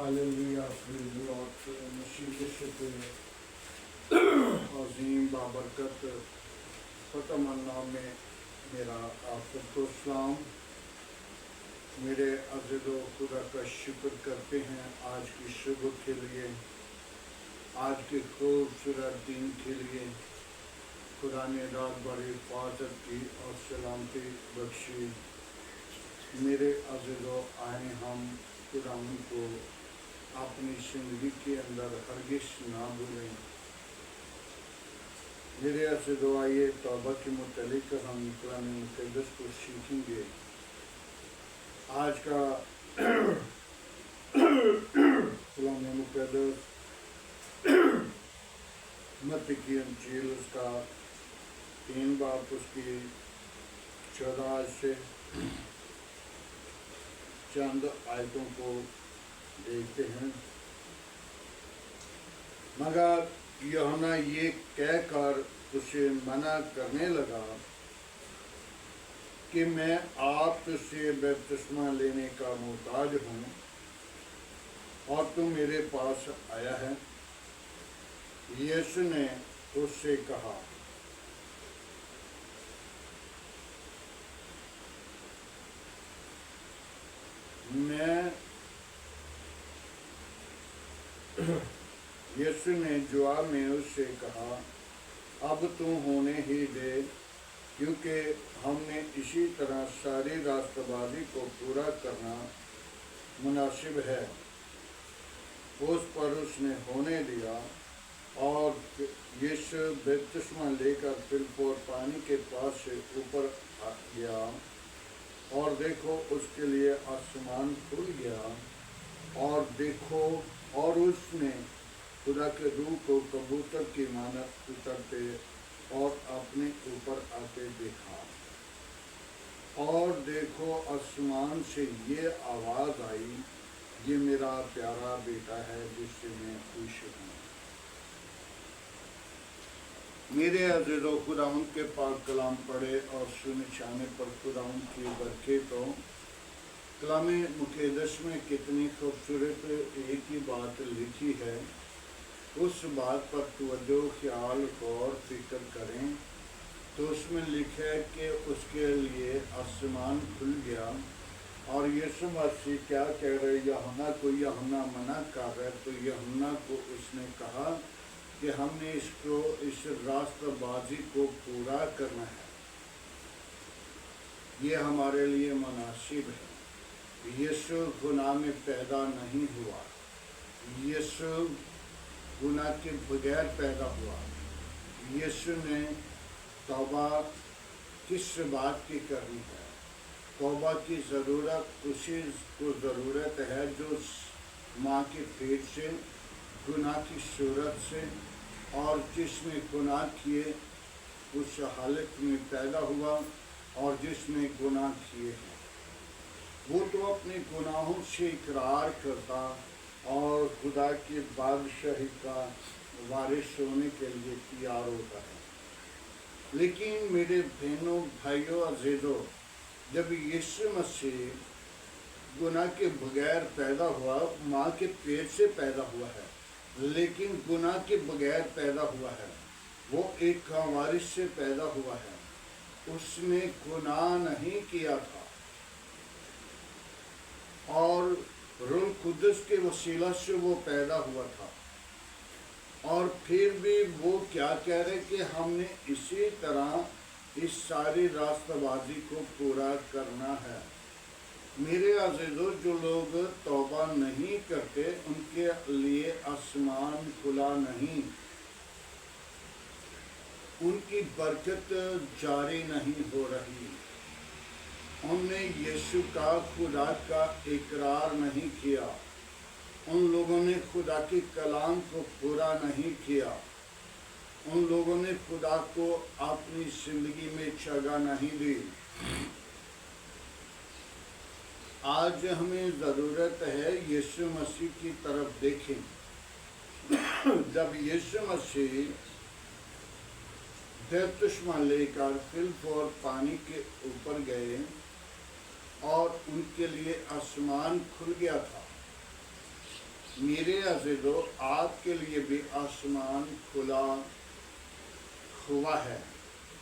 Hallelujah praise मसीह के शुक्र अजीम बाबरकत ख़त्म नाम में मेरा आप सबको सलाम। मेरे अज़ीज़ो खुदा का शुक्र करते हैं आज की सुबह के लिए, आज के खूबसूरत दिन के लिए। खुदा ने रात भर हिफाजत की और सलामती बख्शी। मेरे अज़ीज़ो आए हम खुदा को अपनी ज़िंदगी के अंदर हरगिज़ ना भूलें। मेरे अज़ीज़ो आइए तौबा के मुतालिक हम कलाम मुक़द्दस को सीखेंगे। आज का कलाम मुक़द्दस मत्ती की इंजील उसका 3 बाब उसकी 14 से चंद आयतों को देखते हैं। मगर यूहन्ना ये कहकर उसे मना करने लगा कि मैं आप तुझसे बपतिस्मा लेने का मोहताज हूँ और तू मेरे पास आया है। यीशु ने उससे कहा, यीशु ने जवाब में उससे कहा, अब तू होने ही दे, क्योंकि हमने इसी तरह सारी रास्तबाजी को पूरा करना मुनासिब है। उस पर उसने होने दिया और यीशु बपतिस्मा लेकर फिलिप और पानी के पास से ऊपर गया और देखो उसके लिए आसमान खुल गया और देखो और उसने खुदा के रूह को कबूतर की मानत उतरते और अपने ऊपर आते देखा। और देखो आसमान से ये आवाज़ आई, ये मेरा प्यारा बेटा है जिससे मैं खुश हूँ। मेरे अज़ीज़ों, खुदावंद के पाक कलाम पढ़े और सुने जाने पर खुदावंद की बरकतों कलाम मुक़द्दस में कितनी खूबसूरत एक ही बात लिखी है। उस बात पर तवज्जो, ख्याल, गौर, फिक्र करें तो उसमें लिखा है कि उसके लिए आसमान खुल गया। और यीशु मसीह क्या कह रहे, यूहन्ना मना कर रहे, तो यूहन्ना को उसने कहा कि हमने इस रास्तबाजी को पूरा करना है, ये हमारे लिए मुनासिब है। यीशु गुनाह में पैदा नहीं हुआ, यीशु गुनाह के बगैर पैदा हुआ। यीशु ने तौबा किस बात की करनी है? तौबा की ज़रूरत उसी को ज़रूरत है जो माँ के पेट से गुनाह की सूरत से और जिसने गुनाह किए उस हालत में पैदा हुआ और जिसने गुनाह किए हैं वो तो अपने गुनाहों से इकरार करता और खुदा की बादशाही का वारिस होने के लिए तैयार होता है। लेकिन मेरे बहनों, भाइयों, अज़ीज़ों, जब यीशु मसीह गुनाह के बगैर पैदा हुआ, माँ के पेट से पैदा हुआ है, लेकिन गुनाह के बगैर पैदा हुआ है, वो एक वारिस से पैदा हुआ है। उसने गुनाह नहीं किया था और रूह कुद्दस के वसीला से वो पैदा हुआ था। और फिर भी वो क्या कह रहे कि हमने इसी तरह इस सारी रास्तबाजी को पूरा करना है। मेरे अज़ीज़ों, जो लोग तौबा नहीं करते उनके लिए आसमान खुला नहीं, उनकी बरकत जारी नहीं हो रही। उनने यीशु का खुदा का इकरार नहीं किया, उन लोगों ने खुदा के कलाम को पूरा नहीं किया, उन लोगों ने खुदा को अपनी ज़िंदगी में जगह नहीं दी। आज हमें ज़रूरत है यीशु मसीह की तरफ देखें। जब यीशु मसीह बपतिस्मा लेकर फिलिप और पानी के ऊपर गए और उनके लिए आसमान खुल गया था میرے عزیزو آپ کے لیے بھی آسمان کھلا ہوا ہے،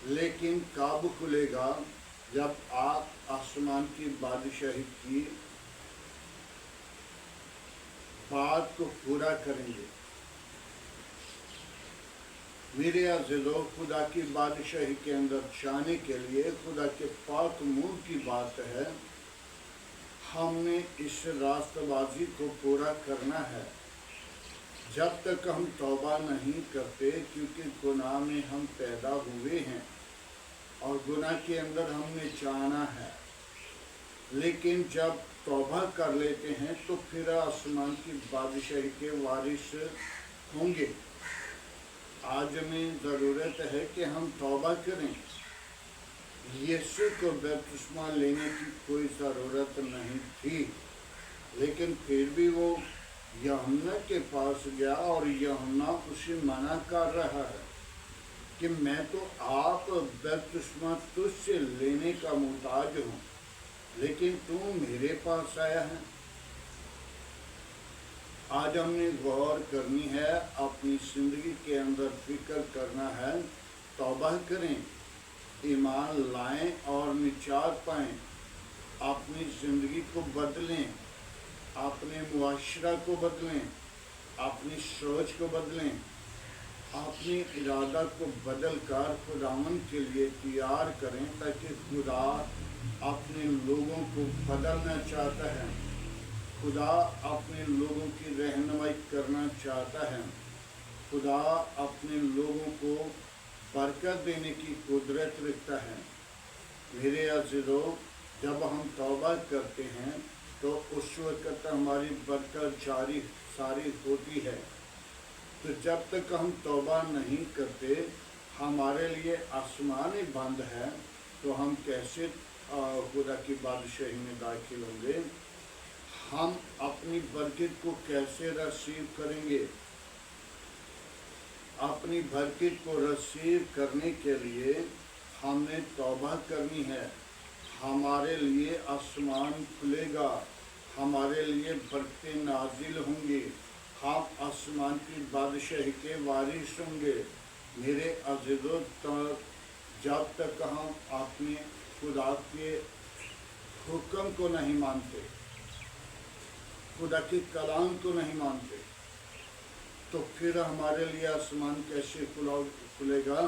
لیکن کب کھلے گا؟ جب آپ آسمان کی بادشاہی کی بات کو پورا کریں گے۔ میرے عزیزو خدا کی بادشاہی کے اندر جانے کے لیے خدا کے پاک منہ کی بات ہے، ہم نے اس راستہ بازی کو پورا کرنا ہے جب تک ہم توبہ نہیں کرتے، کیونکہ گناہ میں ہم پیدا ہوئے ہیں اور گناہ کے اندر ہم نے جانا ہے۔ لیکن جب توبہ کر لیتے ہیں تو پھر آسمان کی بادشاہی کے وارث ہوں گے۔ آج ہمیں ضرورت ہے کہ ہم توبہ کریں۔ یسوع کو بپتسمہ لینے کی کوئی ضرورت نہیں تھی، لیکن پھر بھی وہ یوحنا کے پاس گیا اور یوحنا اسے منع کر رہا ہے کہ میں تو آپ بپتسمہ تجھ سے لینے کا محتاج ہوں، لیکن تو میرے پاس آیا ہے۔ آج ہم نے غور کرنی ہے، اپنی زندگی کے اندر فکر کرنا ہے، توبہ کریں، ایمان لائیں اور نجات پائیں، اپنی زندگی کو بدلیں، اپنے معاشرہ کو بدلیں، اپنی سوچ کو بدلیں، اپنی ارادہ کو بدل کر خداوند کے لیے تیار کریں، تاکہ خدا اپنے لوگوں کو بدلنا چاہتا ہے، خدا اپنے لوگوں کی رہنمائی کرنا چاہتا ہے، خدا اپنے لوگوں کو برکت دینے کی قدرت رکھتا ہے۔ میرے عزیزو، جب ہم توبہ کرتے ہیں تو اس وقت ہماری برکت جاری ساری ہوتی ہے۔ تو جب تک ہم توبہ نہیں کرتے، ہمارے لیے آسمان بند ہے، تو ہم کیسے خدا کی بادشاہی میں داخل ہوں گے؟ ہم اپنی برکت کو کیسے ریسیو کریں گے؟ اپنی برکت کو ریسیو کرنے کے لیے ہم نے توبہ کرنی ہے۔ ہمارے لیے آسمان کھلے گا، ہمارے لیے برکتیں نازل ہوں گی، ہم آسمان کی بادشاہی کے وارث ہوں گے۔ میرے عزیزو، جب تک ہم اپنے خدا کے حکم کو نہیں مانتے، خدا کے کلام کو نہیں مانتے، تو پھر ہمارے لیے آسمان کیسے کھلے گا؟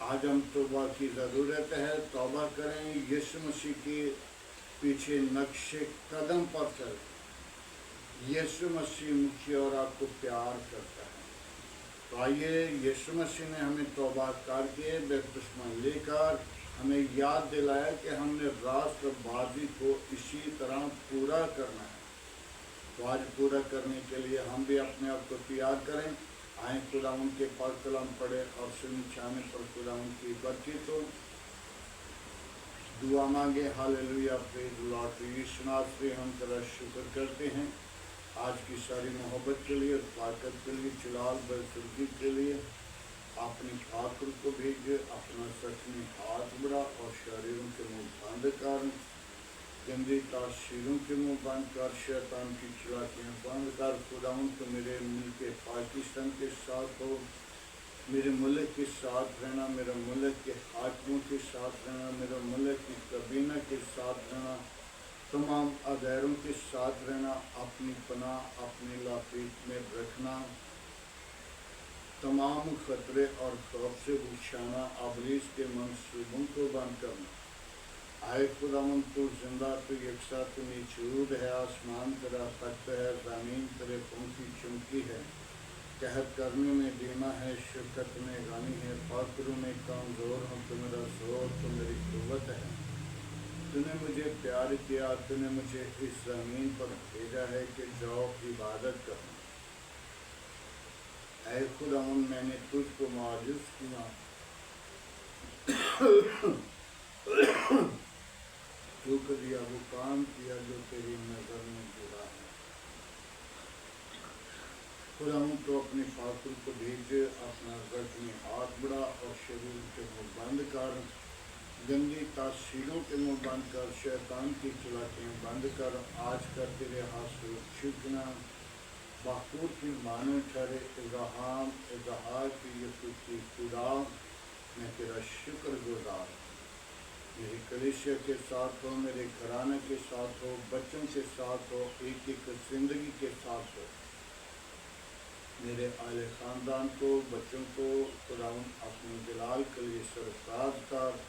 آج ہم توبہ کی ضرورت ہے، توبہ کریں، یسوع مسیح کے پیچھے نقش قدم پر چلیں۔ یسوع مسیح مجھے اور آپ کو پیار کرتا ہے، تو آئیے یسوع مسیح نے ہمیں توبہ کر کے بپتسمہ لے کر ہمیں یاد دلایا کہ ہم نے راست بازی کو اسی طرح پورا کرنا ہے۔ تو آج پورا کرنے کے لیے ہم بھی اپنے آپ کو تیار کریں، آئیں خداوند کے پاک کلام پڑھے اور سنی چھانے پر خداوند کی برکت ہو۔ دعا مانگے۔ ہاللیلویا، پریز دی لارڈ۔ تو یسوع ناصری ہم تیرا شکر کرتے ہیں آج کی ساری محبت کے لیے، طاقت کے لیے، جلال بزرگی کے لیے۔ اپنی پاک روح کو بھیجے، اپنا سچ میں ہاتھ بڑھا اور شریروں کے منہ بند کر، گندی تاثیروں کے منہ بند کر، شیطان کی چلاکیاں بند کر۔ خداوند تو میرے ملک پاکستان کے ساتھ ہو، میرے ملک کے ساتھ رہنا، میرے ملک کے حاکموں کے ساتھ رہنا، میرے ملک کی کابینہ کے ساتھ رہنا، تمام اداروں کے ساتھ رہنا، اپنی پناہ اپنی لاپیٹ میں رکھنا، تمام خطرے اور خوف سے بچانا، ابلیس کے منصوبوں کو بند کرنا۔ آئے خداوند، تو زندہ، تو یکساں، تو موجود ہے، آسمان تیرا تخت ہے، زمین تیرے پاؤں کی چوکی ہے، قحط کرنے میں دیما ہے، شفقت میں غنی ہے، فقر میں کمزور ہوں، تو میرا زور، تو میری قوت ہے۔ تو نے مجھے پیار کیا، تو نے مجھے اس زمین پر بھیجا ہے کہ جاؤ عبادت کرو۔ اے خداوند، میں نے تجھ کو معجز کیا، جو کیا وہ کام کیا جو تیری نظر میں برا ہے۔ خداوند تو اپنے فاصل کو بھیجے، اپنا زخمی ہاتھ بڑھا اور شریر کے منہ بند کر، گندی تاثیروں کے منہ بند کر، شیطان کی چلاکیاں بند کر۔ آج کا تیرے ہاتھ سے چھکنا، बाखूर की मानो ठहरे इब्राहिम इजहाक की यूसुफ की खुदा मैं तेरा शुक्रगुजार हूँ। मेरी कलीसिया के साथ हो, मेरे घराने के साथ हो, बच्चों के साथ हो, एक एक जिंदगी के साथ हो, मेरे आले ख़ानदान को, बच्चों को खुदावन अपने जलाल के लिए सरफराज कर,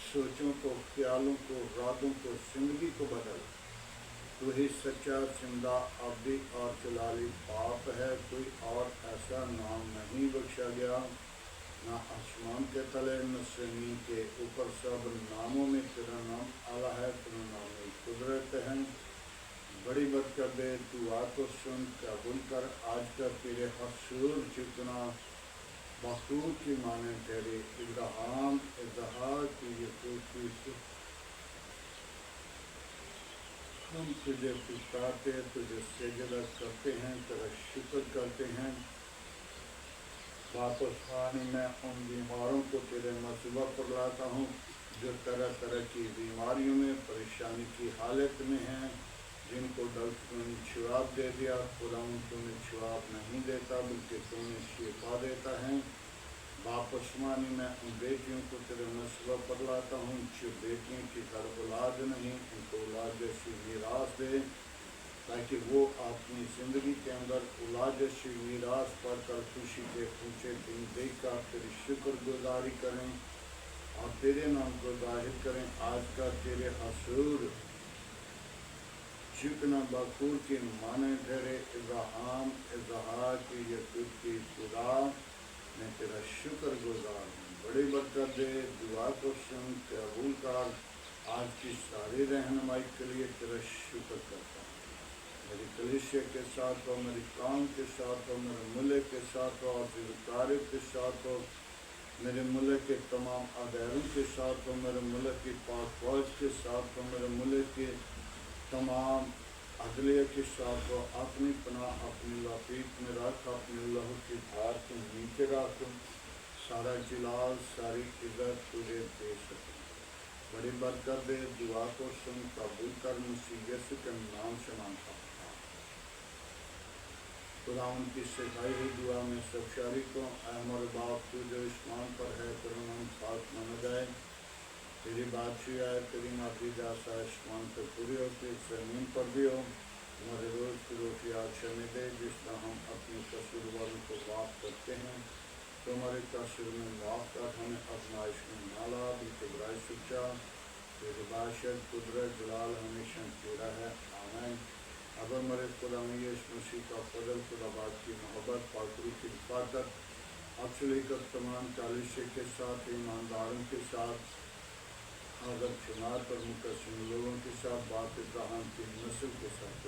सोचों को, ख्यालों को, इरादों को, ज़िंदगी को बदल। तो ही सच्चा जिंदा अब्दी और जलाली बाप है, कोई और ऐसा नाम नहीं बख्शा गया, ना आसमान के तले न ज़मीन के ऊपर, सब नामों में तेरा नाम आला है, तेरा नाम में कुदरत है। बड़ी बरकत दे, दुआ को सुन कबूल कर। आज का तेरे हसूर जितना बखूर की माने तेरे इब्राहिम इजहाक यूसुफ की, हम तुझे पुकारते, तुझे सजदा करते हैं, तेरा शुक्र करते हैं। वापस पानी में उन बीमारों को तेरे मसबा पर लाता हूँ जो तरह तरह की बीमारियों में, परेशानी की हालत में हैं, जिनको डॉक्टरों ने जवाब दे दिया, खुदा तुम्हें जवाब नहीं देता बल्कि तुम्हें शिफा देता है। वापस मानी में उन बेटियों को तेरे मसबा पर लाता हूँ जो बेटियों की घर औलाद नहीं, उनको औलाद जैसी मीरास दे, ताकि वो अपनी ज़िंदगी के अंदर औलाद जैसी मीरास पाकर खुशी के ऊँचे दिन देखकर तेरी शुक्रगुजारी करें और तेरे नाम को जाहिर करें। आज का तेरे हसूर जितना बखूर के माने ठहरे इब्राहिम इजहाक यूसुफ की खुदा मैं तेरा शुक्रगुजार हूँ। बड़ी बरकत दे, दुआ को सुन कबूल कर। आज की सारी रहनुमाई के लिए तेरा शुक्र करता हूँ। मेरी कलीसिया के साथ हो, मेरी काम के साथ हो, मेरे मुल्क के साथ हो, और के साथ हो, मेरे मुल्क के तमाम अदारों के साथ हो, मेरे मुल्क की पाक फौज के साथ हो, मेरे मुल्क के तमाम अदलिया के साथ हो। अपनी पनाह अपनी लपीट में रख, अपने लहू की धार के नीचे रख, सारा जलाल सारी इज्जत तुझे दे सके। बड़ी बरकत दे, दुआ को सुन कबूल कर। मसीह यीशु के नाम से मांगता हूँ। खुदा उनकी सिखाई हुई दुआ में सब शारी को, हमारे बाप तू जो आसमान पर है, तेरा नाम पाक माना जाए, तेरी बादशाही आए, तेरी मर्जी जैसा आसमान पर पूरी होती ज़मीन पर भी हो। हमारे रोज़ की रोटी आज हमें दे, जिस तरह हम अपने कसूर वालों को माफ़ करते हैं, तो हमारे कसूर में माफ़ कर, हमें आजमाइश में ना ला बल्कि बुराई से बचा। तेरी बादशाहत कुदरत जलाल हमेशा तेरा है, आमीन। अब हमारे खुदा यीशु मसीह का फजल, खुदा बाप की मोहब्बत, पाकरू की हिफाजत, अक्सली का तमाम कलीसिया के साथ, ईमानदारों के साथ, अगर चुनाव पर मुकस्म लोगों के साथ, बात इब्राहिम की नस्ल के साथ